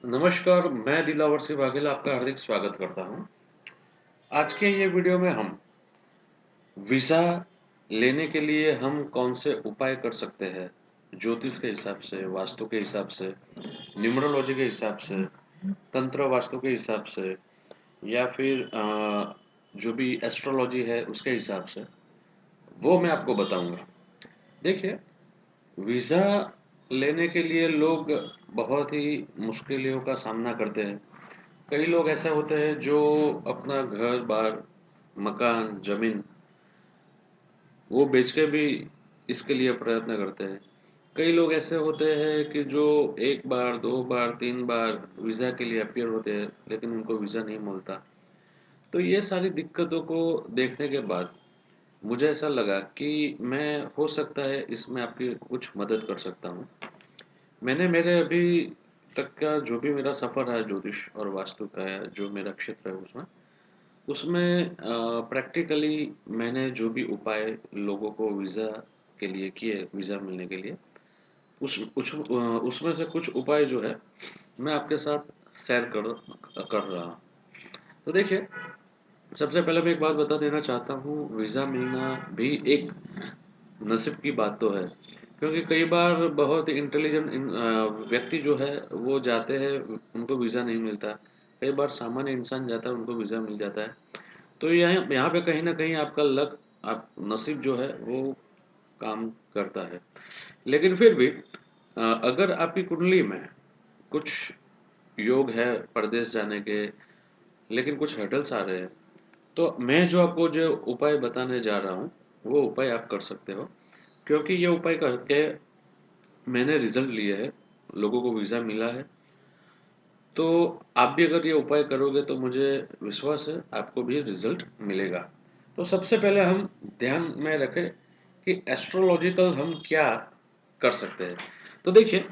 नमस्कार, मैं दिलावर सिंह वाघेला आपका हार्दिक स्वागत करता हूँ। आज के ये वीडियो में हम वीज़ा लेने के लिए हम कौन से उपाय कर सकते हैं, ज्योतिष के हिसाब से, वास्तु के हिसाब से, न्यूमरोलॉजी के हिसाब से, तंत्र वास्तु के हिसाब से या फिर जो भी एस्ट्रोलॉजी है उसके हिसाब से, वो मैं आपको बताऊँगा। देखिए, वीज़ा लेने के लिए लोग बहुत ही मुश्किलों का सामना करते हैं। कई लोग ऐसे होते हैं जो अपना घर-बार, मकान, ज़मीन वो बेच के भी इसके लिए प्रयत्न करते हैं। कई लोग ऐसे होते हैं कि जो 1 बार, 2 बार, 3 बार वीज़ा के लिए अपीयर होते हैं, लेकिन उनको वीज़ा नहीं मिलता। तो ये सारी दिक्कतों को देखने के बाद मुझे ऐसा लगा कि मैं हो सकता है इसमें आपकी कुछ मदद कर सकता हूँ। मैंने मेरे अभी तक का जो भी मेरा सफ़र है ज्योतिष और वास्तु का है, जो मेरा क्षेत्र है उसमें, प्रैक्टिकली मैंने जो भी उपाय लोगों को वीज़ा के लिए किए, वीज़ा मिलने के लिए, उसमें से कुछ उपाय जो है, मैं आपके साथ शेयर कर रहा हूँ। तो देखिए, सबसे पहले मैं एक बात बता देना चाहता हूँ, वीज़ा मिलना भी एक नसीब की बात तो है, क्योंकि कई बार बहुत इंटेलिजेंट व्यक्ति जो है, वो जाते हैं, उनको वीज़ा नहीं मिलता। कई बार सामान्य इंसान जाता है, उनको वीज़ा मिल जाता है। तो यहाँ यहाँ पे कहीं न कहीं आपका लक आप नसीब जो है वो काम करता है। लेकिन फिर भी अगर आपकी कुंडली में कुछ योग है परदेश जाने के, लेकिन कुछ हर्डल्स आ रहे हैं, तो मैं जो आपको जो उपाय बताने जा रहा हूँ, वो उपाय आप कर सकते हो। क्योंकि ये उपाय करके मैंने रिज़ल्ट लिए हैं, लोगों को वीज़ा मिला है। तो आप भी अगर ये उपाय करोगे तो मुझे विश्वास है आपको भी रिजल्ट मिलेगा। तो सबसे पहले हम ध्यान में रखें कि एस्ट्रोलॉजिकल हम क्या कर सकते हैं। तो देखिए,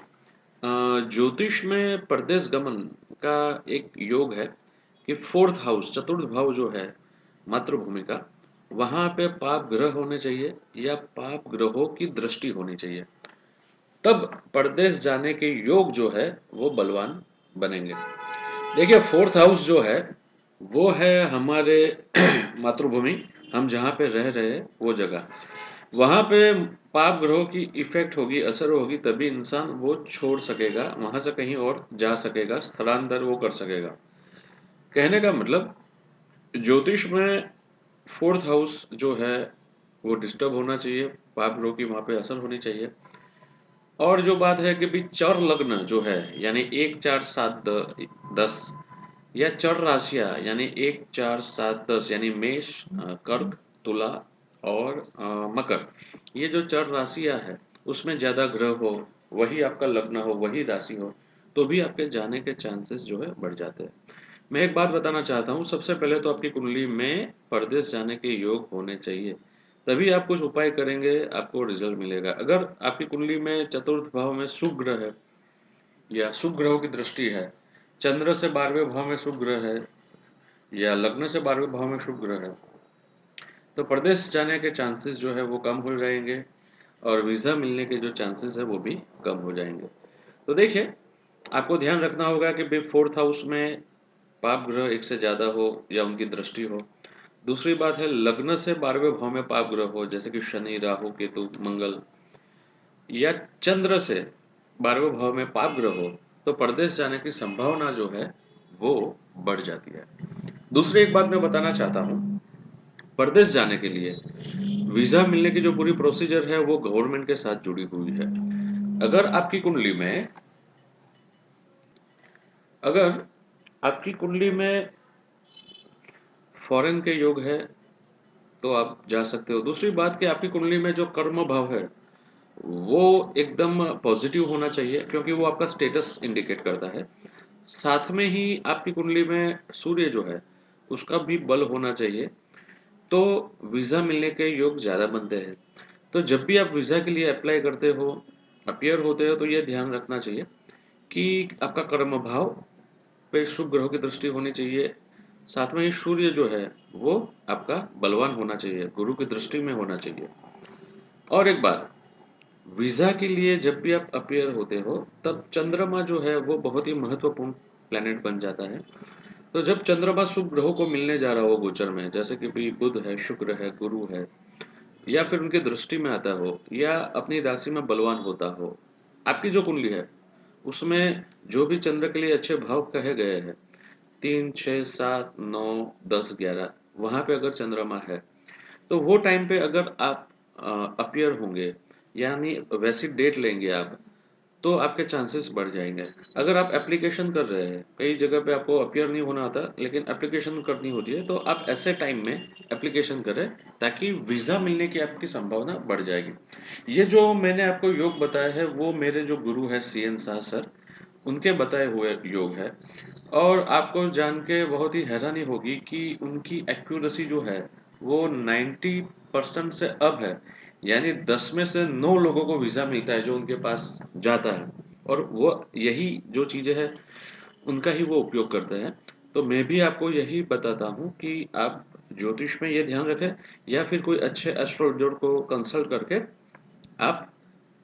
ज्योतिष में प्रदेश गमन का एक योग है कि फोर्थ हाउस चतुर्थ भाव जो है मातृभूमि का, वहाँ पे पाप ग्रह होने चाहिए या पाप ग्रहों की दृष्टि होनी चाहिए। तब परदेश जाने के योग जो है वो बलवान बनेंगे। देखिए, फोर्थ हाउस जो है वो है हमारे मातृभूमि, हम जहाँ पे रह रहे हैं वो जगह। वहाँ पे पाप ग्रहों की इफेक्ट होगी, असर होगी, तभी इंसान वो छोड़ सकेगा, वहाँ से कहीं और जा सकेगा, स्थलांतर वो कर सकेगा। कहने का मतलब, ज्योतिष में फोर्थ हाउस जो है वो डिस्टर्ब होना चाहिए, पाप ग्रहों की वहाँ पे असर होनी चाहिए। और जो बात है कि भी चर लग्न जो है, यानी 1 4 7 10 या चर राशियाँ यानी 1 4 7 10 यानी मेष, कर्क, तुला और मकर, ये जो चर राशियाँ है उसमें ज़्यादा ग्रह हो, वही आपका लग्न हो, वही राशि हो, तो भी आपके जाने के चांसेस जो है बढ़ जाते हैं। मैं एक बात बताना चाहता हूँ, सबसे पहले तो आपकी कुंडली में परदेश जाने के योग होने चाहिए, तभी आप कुछ उपाय करेंगे, आपको रिजल्ट मिलेगा। अगर आपकी कुंडली में चतुर्थ भाव में शुभ ग्रह है या शुभ ग्रहों की दृष्टि है, चंद्र से 12वें भाव में शुभ ग्रह है या लग्न से 12वें भाव में शुभ ग्रह है, तो प्रदेश जाने के चांसेस जो है वो कम हो जाएंगे और वीज़ा मिलने के जो चांसेस है वो भी कम हो जाएंगे। तो देखिए, आपको ध्यान रखना होगा कि भाई फोर्थ हाउस में पाप ग्रह एक से ज़्यादा हो या उनकी दृष्टि हो। दूसरी बात है, लग्न से 12वें भाव में पाप ग्रह हो, जैसे कि शनि, राहु, केतु, मंगल, या चंद्र से 12वें भाव में पाप ग्रह हो, तो परदेश जाने की संभावना जो है वो बढ़ जाती है। दूसरी एक बात मैं बताना चाहता हूँ, परदेश जाने के लिए वीज़ा मिलने की जो पूरी प्रोसीजर है वो गवर्नमेंट के साथ जुड़ी हुई है। अगर आपकी कुंडली में अगर आपकी कुंडली में फॉरेन के योग है तो आप जा सकते हो। दूसरी बात कि आपकी कुंडली में जो कर्म भाव है वो एकदम पॉजिटिव होना चाहिए, क्योंकि वो आपका स्टेटस इंडिकेट करता है। साथ में ही आपकी कुंडली में सूर्य जो है उसका भी बल होना चाहिए, तो वीज़ा मिलने के योग ज़्यादा बनते हैं। तो जब भी आप वीज़ा के लिए अप्लाई करते हो, अपीयर होते हो, तो ये ध्यान रखना चाहिए कि आपका कर्म भाव पे शुभ ग्रहों की दृष्टि होनी चाहिए। साथ में ही सूर्य जो है वो आपका बलवान होना चाहिए, गुरु की दृष्टि में होना चाहिए। और एक बात, वीज़ा के लिए जब भी आप अपीयर होते हो, तब चंद्रमा जो है वो बहुत ही महत्वपूर्ण प्लैनेट बन जाता है। तो जब चंद्रमा शुभ ग्रहों को मिलने जा रहा हो गोचर में, जैसे कि भी बुध है, शुक्र है, गुरु है, या फिर उनकी दृष्टि में आता हो, या अपनी राशि में बलवान होता हो, आपकी जो कुंडली है, उसमें जो भी चंद्र के लिए अच्छे भाव कहे गए हैं, 3, 6, 7, 9, 10, 11, वहाँ पे अगर चंद्रमा है, तो वो टाइम पे अगर आप अपीयर होंगे, यानी वैसी डेट लेंगे आप, तो आपके चांसेस बढ़ जाएंगे। अगर आप एप्लीकेशन कर रहे हैं, कई जगह पे आपको अपीयर नहीं होना आता, लेकिन एप्लीकेशन करनी होती है, तो आप ऐसे टाइम में एप्लीकेशन करें, ताकि वीज़ा मिलने की आपकी संभावना बढ़ जाएगी। ये जो मैंने आपको योग बताया है, वो मेरे जो गुरु है CN शाह सर, उनके बताए हुए योग है। और आपको जान के बहुत ही हैरानी होगी कि उनकी एक्यूरेसी जो है वो 90% से अब है। यानी 10 में से 9 लोगों को वीज़ा मिलता है जो उनके पास जाता है, और वो यही जो चीज़ें हैं उनका ही वो उपयोग करते हैं। तो मैं भी आपको यही बताता हूँ कि आप ज्योतिष में ये ध्यान रखें, या फिर कोई अच्छे एस्ट्रोलॉजर को कंसल्ट करके आप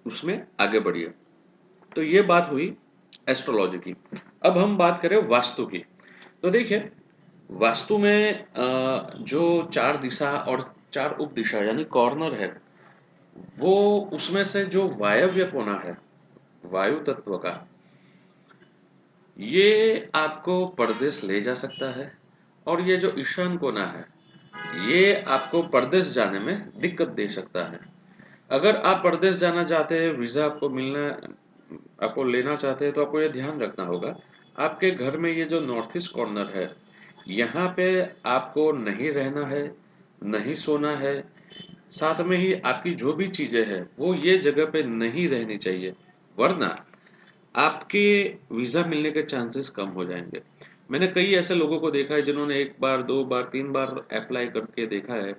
उसमें आगे बढ़िए। तो ये बात हुई एस्ट्रोलॉजी की। अब हम बात करें वास्तु की। तो देखिए, वास्तु में जो 4 दिशा और 4 उपदिशा यानी कॉर्नर है, वो उसमें से जो वायव्य कोना है, वायु तत्व का, ये आपको परदेश ले जा सकता है। और ये जो ईशान कोना है, ये आपको परदेश जाने में दिक्कत दे सकता है। अगर आप परदेश जाना चाहते हैं, वीज़ा आपको मिलना, आपको लेना चाहते हैं, तो आपको ये ध्यान रखना होगा, आपके घर में ये जो नॉर्थ ईस्ट कॉर्नर है, यहाँ पे आपको नहीं रहना है, नहीं सोना है। साथ में ही आपकी जो भी चीज़ें हैं, वो ये जगह पे नहीं रहनी चाहिए, वरना आपके वीज़ा मिलने के चांसेस कम हो जाएंगे। मैंने कई ऐसे लोगों को देखा है जिन्होंने 1 बार, 2 बार, 3 बार अप्लाई करके देखा है,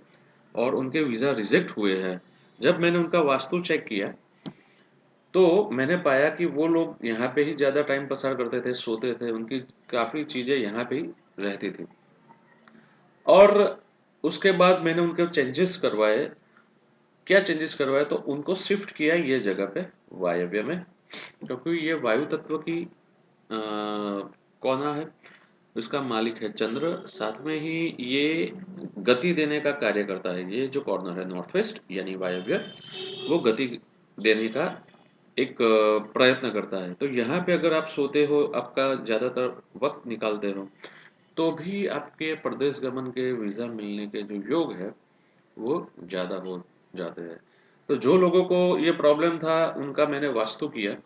और उनके वीज़ा रिजेक्ट हुए हैं। जब मैंने उनका वास्तु चेक किया, तो मैंने पाया कि वो लोग यहाँ पे ही ज़्यादा टाइम पसार करते थे, सोते थे, उनकी काफ़ी चीज़ें यहाँ पे ही रहती थी। और उसके बाद मैंने उनके चेंजेस करवाए। क्या चेंजेस करवाए? तो उनको शिफ्ट किया ये जगह पे वायव्य में, क्योंकि ये वायु तत्व की कोना है, इसका मालिक है चंद्र। साथ में ही ये गति देने का कार्य करता है। ये जो कॉर्नर है नॉर्थ वेस्ट यानी वायव्य, वो गति देने का एक प्रयत्न करता है। तो यहाँ पे अगर आप सोते हो, आपका ज़्यादातर वक्त निकालते हो, तो भी आपके प्रदेश गमन के वीज़ा मिलने के जो योग है, वो ज़्यादा हो जाते हैं। तो जो लोगों को ये प्रॉब्लम था, उनका मैंने वास्तु किया।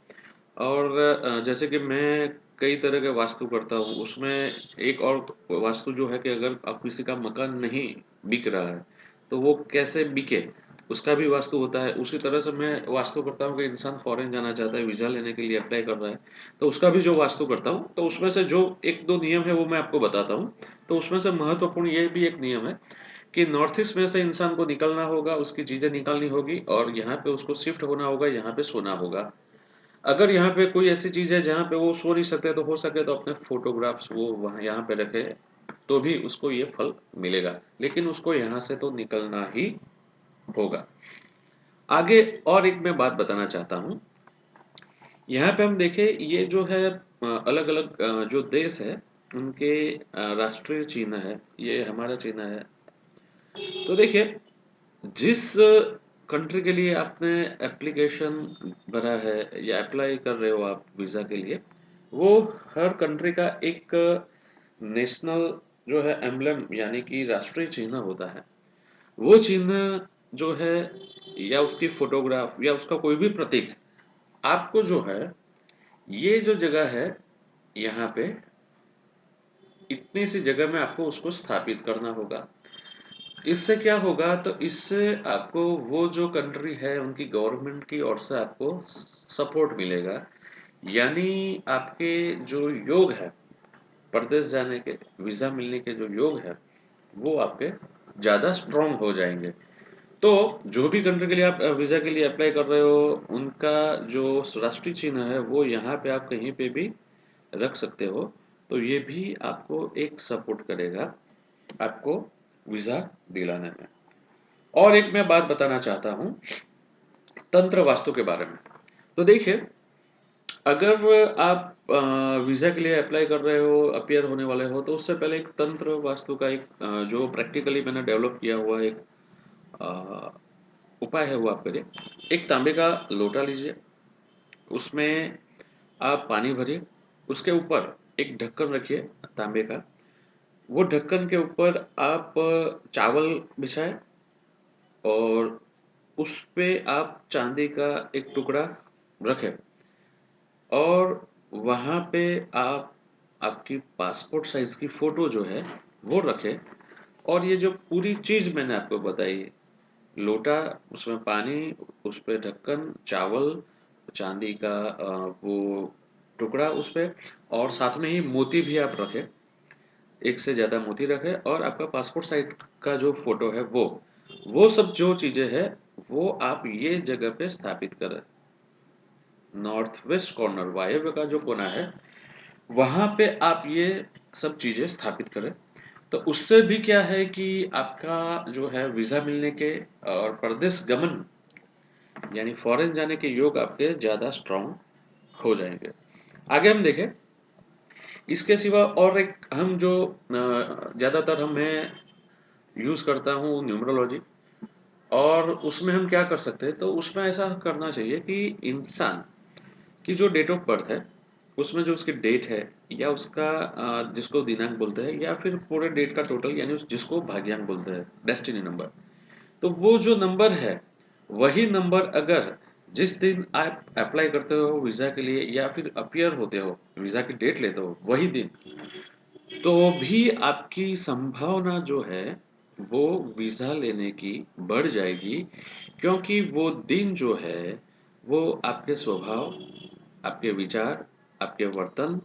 और जैसे कि मैं कई तरह के वास्तु करता हूँ, उसमें एक और वास्तु जो है कि अगर आप किसी का मकान नहीं बिक रहा है, तो वो कैसे बिके, उसका भी वास्तु होता है। उसी तरह से मैं वास्तु करता हूँ कि इंसान फॉरेन जाना चाहता है, वीज़ा लेने के लिए अप्लाई कर रहा है, तो उसका भी जो वास्तु करता हूँ, तो उसमें से जो 1-2 नियम है वो मैं आपको बताता हूँ। तो उसमें से महत्वपूर्ण ये भी एक नियम है कि नॉर्थ ईस्ट में से इंसान को निकलना होगा, उसकी चीज़ें निकालनी होगी, और यहाँ पे उसको शिफ्ट होना होगा, यहाँ पे सोना होगा। अगर यहाँ पे कोई ऐसी चीज़ है जहाँ पे वो सो नहीं सकते, तो हो सके तो अपने फ़ोटोग्राफ्स वो वहाँ यहाँ पे रखे, तो भी उसको ये फल मिलेगा। लेकिन उसको यहाँ से तो निकलना ही होगा। आगे और एक मैं बात बताना चाहता हूँ। यहाँ पे हम देखें, ये जो है अलग-अलग जो देश है, उनके राष्ट्रीय चिन्ह है। ये हमारा चिन्ह है। तो देखिए, जिस कंट्री के लिए आपने एप्लीकेशन भरा है या अप्लाई कर रहे हो आप वीज़ा के लिए, वो हर कंट्री का एक नेशनल जो है एम्ब्लम यानी कि राष्ट्रीय चिन्ह होता है। वो चिन्ह जो है, या उसकी फोटोग्राफ या उसका कोई भी प्रतीक, आपको जो है ये जो जगह है, यहाँ पे इतनी सी जगह में आपको उसको स्थापित करना होगा। इससे क्या होगा? तो इससे आपको वो जो कंट्री है उनकी गवर्नमेंट की ओर से आपको सपोर्ट मिलेगा। यानी आपके जो योग है परदेश जाने के, वीज़ा मिलने के जो योग है, वो आपके ज़्यादा स्ट्रॉन्ग हो जाएंगे। तो जो भी कंट्री के लिए आप वीज़ा के लिए अप्लाई कर रहे हो, उनका जो राष्ट्रीय चिन्ह है वो यहाँ पे आप कहीं पे भी रख सकते हो। तो ये भी आपको एक सपोर्ट करेगा, आपको वीज़ा दिलाने में। और एक मैं बात बताना चाहता हूँ, तंत्र वास्तु के बारे में। तो देखिए, अगर आप वीज़ा के लिए अप्लाई कर रहे हो, अपीयर होने वाले हो, तो उससे पहले एक तंत्र वास्तु का एक जो प्रैक्टिकली मैंने डेवलप किया हुआ एक अ, उपाय है वो आपके लिए। एक तांबे का लोटा लीजिए, उसमें आप पानी भरिए, उसके ऊपर एक ढक्कन रखिए तांबे का। वो ढक्कन के ऊपर आप चावल बिछाएँ और उस पे आप चांदी का एक टुकड़ा रखें और वहाँ पे आप आपकी पासपोर्ट साइज़ की फ़ोटो जो है, वो रखें और ये जो पूरी चीज़ मैंने आपको बताई है, लोटा, उसमें पानी, उस पे ढक्कन, चावल, चांदी का वो टुकड़ा उस पे और साथ में ही मोती भी आप रखें, एक से ज़्यादा मोती रखें और आपका पासपोर्ट साइज़ का जो फ़ोटो है वो सब जो चीज़ें हैं, वो आप ये जगह पे स्थापित करें। नॉर्थ वेस्ट कॉर्नर वायव्य का जो कोना है, वहाँ पे आप ये सब चीज़ें स्थापित करें। तो उससे भी क्या है कि आपका जो है वीज़ा मिलने के और परदेश गमन यानी फॉरेन जाने के योग आपके ज़्यादा स्ट्रॉन्ग हो जाएँगे। आगे हम देखें, इसके सिवा और एक हम जो ज़्यादातर मैं यूज़ करता हूँ न्यूमरोलॉजी और उसमें हम क्या कर सकते हैं, तो उसमें ऐसा करना चाहिए कि इंसान की जो डेट ऑफ बर्थ है, उसमें जो उसकी डेट है या उसका जिसको दिनांक बोलते हैं या फिर पूरे डेट का टोटल यानी जिसको भाग्यांक बोलते हैं, डेस्टिनी नंबर। तो वो जो नंबर है, वही नंबर अगर जिस दिन आप अप्लाई करते हो वीज़ा के लिए या फिर अपीयर होते हो, वीज़ा की डेट लेते हो, वही दिन, तो भी आपकी संभावना जो है, वो वीज़ा लेने की बढ़ जाएगी क्योंकि वो दिन जो है, वो आपके स्वभाव, आपके विचार, आपके वर्तन,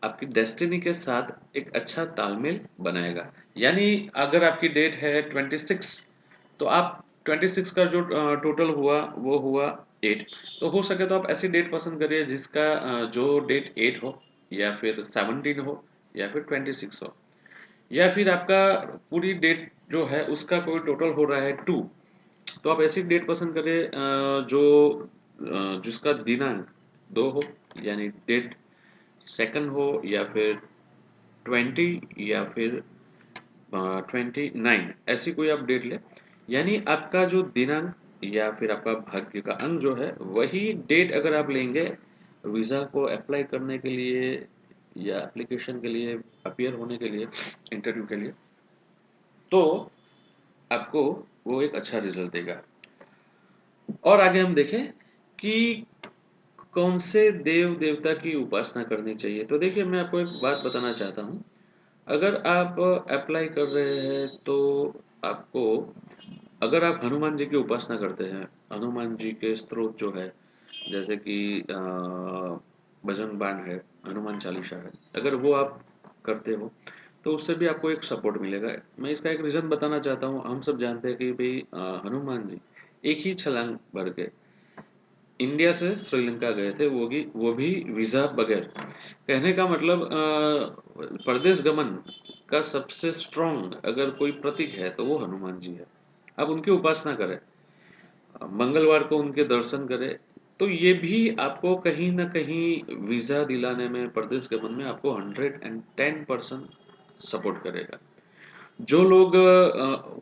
आपकी डेस्टिनी के साथ एक अच्छा तालमेल बनाएगा। यानी अगर आपकी डेट है 26 तो आप 26 का जो टोटल हुआ वो हुआ 8 तो हो सके तो आप ऐसी डेट पसंद करिए जिसका जो डेट 8 हो या फिर 17 हो या फिर 26 हो या फिर आपका पूरी डेट जो है उसका कोई टोटल हो रहा है 2 तो आप ऐसी डेट पसंद करिए जो जिसका दिनांक 2 हो यानी डेट सेकंड हो या फिर 20 या फिर 29 ऐसी कोई आप डेट ले यानी आपका जो दिनांक या फिर आपका भाग्य का अंक जो है वही डेट अगर आप लेंगे वीज़ा को अप्लाई करने के लिए या एप्लीकेशन के लिए अपीयर होने के लिए इंटरव्यू के लिए तो आपको वो एक अच्छा रिजल्ट देगा और आगे हम देखें कि कौन से देव देवता की उपासना करनी चाहिए तो देखिए मैं आपको एक बात बताना चाहता हूँ अगर आप अप्लाई कर रहे हैं तो आपको अगर आप हनुमान जी की उपासना करते हैं हनुमान जी के स्त्रोत जो है जैसे कि भजन बाण है हनुमान चालीसा है अगर वो आप करते हो तो उससे भी आपको एक सपोर्ट मिलेगा मैं इसका एक रीज़न बताना चाहता हूँ हम सब जानते हैं कि भाई हनुमान जी एक ही छलांग भर के इंडिया से श्रीलंका गए थे वो भी वीज़ा बगैर कहने का मतलब परदेश गमन का सबसे स्ट्रॉन्ग अगर कोई प्रतीक है तो वो हनुमान जी है आप उनकी उपासना करें मंगलवार को उनके दर्शन करें तो ये भी आपको कहीं ना कहीं वीज़ा दिलाने में प्रदेश गमन में आपको 110% सपोर्ट करेगा जो लोग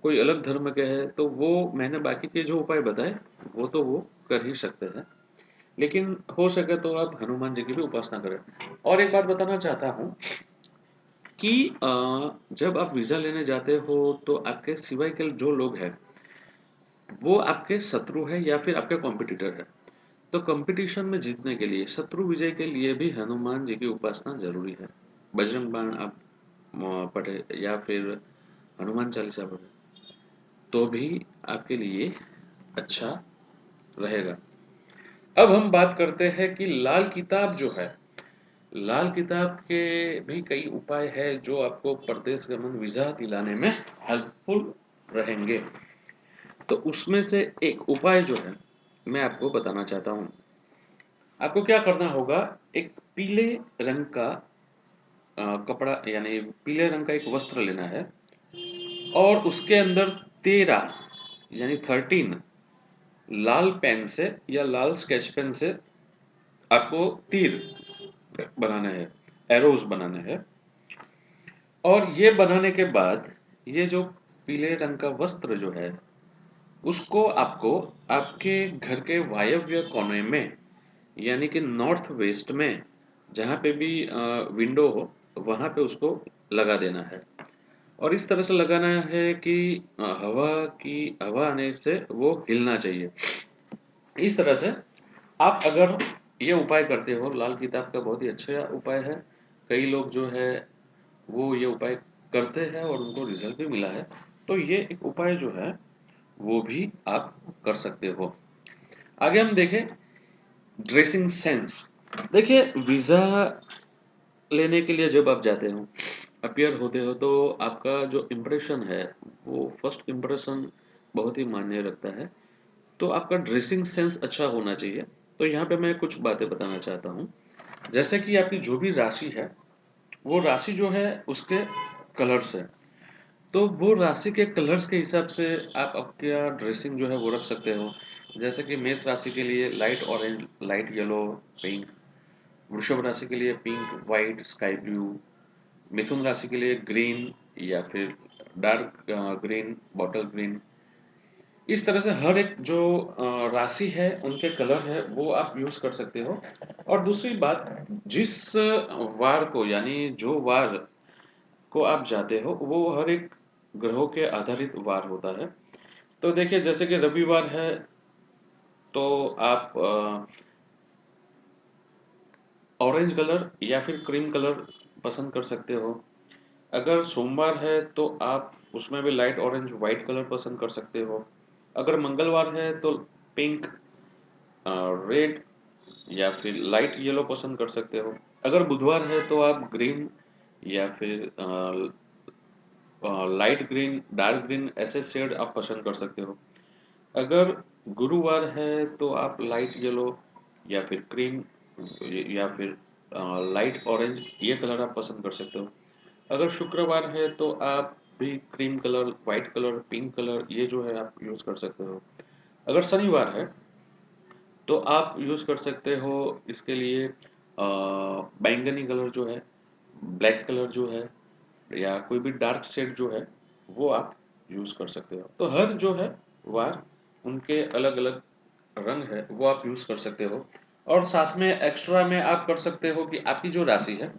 कोई अलग धर्म के हैं तो वो मैंने बाकी के जो उपाय बताए वो कर ही सकते हैं लेकिन हो सके तो आप हनुमान जी की भी उपासना करें और एक बात बताना चाहता हूँ कि जब आप वीज़ा लेने जाते हो तो आपके सिवाय के जो लोग हैं वो आपके शत्रु है या फिर आपके कॉम्पिटिटर है तो कंपटीशन में जीतने के लिए शत्रु विजय के लिए भी हनुमान जी की उपासना जरूरी है बजरंग बाण आप पढ़े या फिर हनुमान चालीसा पढ़े तो भी आपके लिए अच्छा रहेगा अब हम बात करते हैं कि लाल किताब जो है लाल किताब के भी कई उपाय है जो आपको प्रदेश गमन वीजा दिलाने में हेल्पफुल रहेंगे तो उसमें से एक उपाय जो है मैं आपको बताना चाहता हूँ आपको क्या करना होगा एक पीले रंग का कपड़ा यानी पीले रंग का एक वस्त्र लेना है और उसके अंदर 13 यानी 13 लाल पेन से या लाल स्केच पेन से आपको तीर बनाना है, एरोज बनाना है। और ये बनाने के बाद ये जो पीले रंग का वस्त्र जो है उसको आपको आपके घर के वायव्य कोने में, यानी कि नॉर्थ वेस्ट में, जहाँ पे भी विंडो हो वहाँ पे उसको लगा देना है। और इस तरह से लगाना है कि हवा आने से वो हिलना चाहिए। इस तरह से आप अगर ये उपाय करते हो, लाल किताब का बहुत ही अच्छा उपाय है। कई लोग जो है वो ये उपाय करते हैं और उनको रिजल्ट भी मिला है। तो ये एक उपाय जो है वो भी आप कर सकते हो। आगे हम देखें ड्रेसिंग सेंस। देखिए वीज़ा लेने के लिए जब आप जाते हो, अपीयर होते हो, तो आपका जो इम्प्रेशन है वो फर्स्ट इम्प्रेशन बहुत ही मायने रखता है। तो आपका ड्रेसिंग सेंस अच्छा होना चाहिए। तो यहाँ पे मैं कुछ बातें बताना चाहता हूँ। जैसे कि आपकी जो भी राशि है वो राशि जो है उसके कलर्स है। तो वो राशि के कलर्स के हिसाब से आप आपका ड्रेसिंग जो है वो रख सकते हो। जैसे कि मेष राशि के लिए light orange, light yellow, pink. वृषभ राशि के लिए पिंक, वाइट, स्काई ब्लू। मिथुन राशि के लिए ग्रीन या फिर डार्क ग्रीन, बॉटल ग्रीन। इस तरह से हर एक जो राशि है उनके कलर है वो आप यूज कर सकते हो। और दूसरी बात, जिस वार को, यानी जो वार को आप जाते हो वो हर एक ग्रहों के आधारित वार होता है। तो देखिए जैसे कि रविवार है तो आप ऑरेंज कलर या फिर क्रीम कलर पसंद कर सकते हो। अगर सोमवार है तो आप उसमें भी लाइट ऑरेंज वाइट कलर पसंद कर सकते हो। अगर मंगलवार है तो पिंक, रेड या फिर लाइट येलो पसंद कर सकते हो। अगर बुधवार है तो आप ग्रीन या फिर लाइट ग्रीन, डार्क ग्रीन, ऐसे शेड आप पसंद कर सकते हो। अगर गुरुवार है तो आप लाइट येलो या फिर क्रीम या फिर लाइट ऑरेंज, ये कलर आप पसंद कर सकते हो। अगर शुक्रवार है तो आप भी cream colour, white colour, pink colour, ये जो है आप यूज़ कर सकते हो। अगर शनिवार है तो आप यूज़ कर सकते हो इसके लिए बैंगनी कलर जो है, ब्लैक कलर जो है, या कोई भी डार्क शेड जो है वो आप यूज़ कर सकते हो। तो हर जो है वार उनके अलग अलग रंग है वो आप यूज़ कर सकते हो। और साथ में एक्स्ट्रा में आप कर सकते हो कि आपकी जो राशि है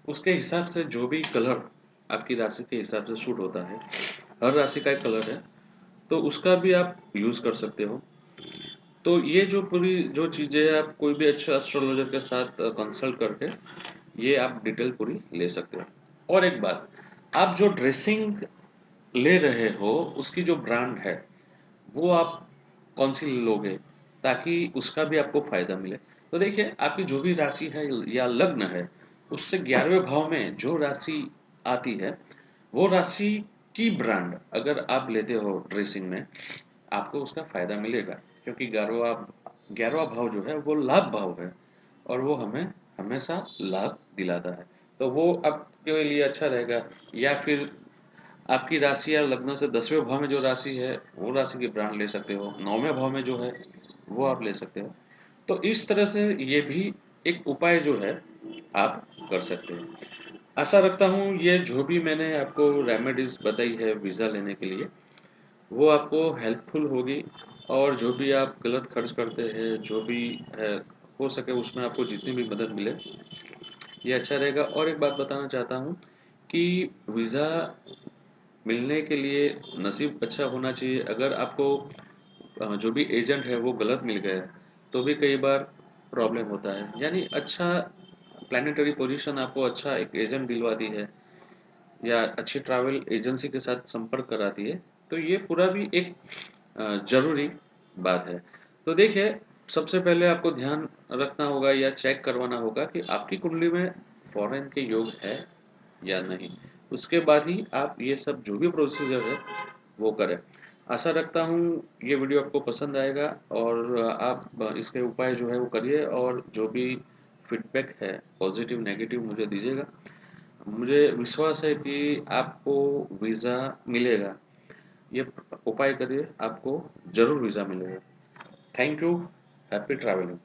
उसके हिसाब से जो भी कलर आपकी राशि के हिसाब से सूट होता है, हर राशि का एक कलर है, तो उसका भी आप यूज़ कर सकते हो। तो ये जो पूरी जो चीज़ें हैं आप कोई भी अच्छे एस्ट्रोलॉजर के साथ कंसल्ट करके ये आप डिटेल पूरी ले सकते हो। और एक बात, आप जो ड्रेसिंग ले रहे हो उसकी जो ब्रांड है वो आप कौन सी लोगे ताकि उसका भी आपको फायदा मिले। तो देखिए आपकी जो भी राशि है या लग्न है उससे 11वें भाव में जो राशि आती है वो राशि की ब्रांड अगर आप लेते हो ड्रेसिंग में, आपको उसका फायदा मिलेगा। क्योंकि 11वां भाव जो है वो लाभ भाव है और वो हमें हमेशा लाभ दिलाता है। तो वो आपके लिए अच्छा रहेगा। या फिर आपकी राशि या लग्न से 10वें भाव में जो राशि है वो राशि की ब्रांड ले सकते हो। 9वें भाव में जो है वो आप ले सकते हो। तो इस तरह से ये भी एक उपाय जो है आप कर सकते हो। आशा रखता हूँ ये जो भी मैंने आपको रेमेडीज बताई है वीज़ा लेने के लिए वो आपको हेल्पफुल होगी। और जो भी आप गलत खर्च करते हैं, जो भी है, हो सके उसमें आपको जितनी भी मदद मिले ये अच्छा रहेगा। और एक बात बताना चाहता हूँ कि वीज़ा मिलने के लिए नसीब अच्छा होना चाहिए। अगर आपको जो भी एजेंट है वो गलत मिल गया तो भी कई बार प्रॉब्लम होता है। यानी अच्छा प्लानिटरी पोजीशन आपको अच्छा एक एजेंट दिलवाती है या अच्छी ट्रैवल एजेंसी के साथ संपर्क कराती है। तो ये पूरा भी एक ज़रूरी बात है। तो देखिए सबसे पहले आपको ध्यान रखना होगा या चेक करवाना होगा कि आपकी कुंडली में फॉरेन के योग है या नहीं। उसके बाद ही आप ये सब जो भी प्रोसीजर है वो करें। आशा रखता हूँ ये वीडियो आपको पसंद आएगा और आप इसके उपाय जो है वो करिए और जो भी फीडबैक है पॉजिटिव नेगेटिव मुझे दीजिएगा। मुझे विश्वास है कि आपको वीज़ा मिलेगा। ये उपाय करिए, आपको ज़रूर वीज़ा मिलेगा। Thank you, happy travelling.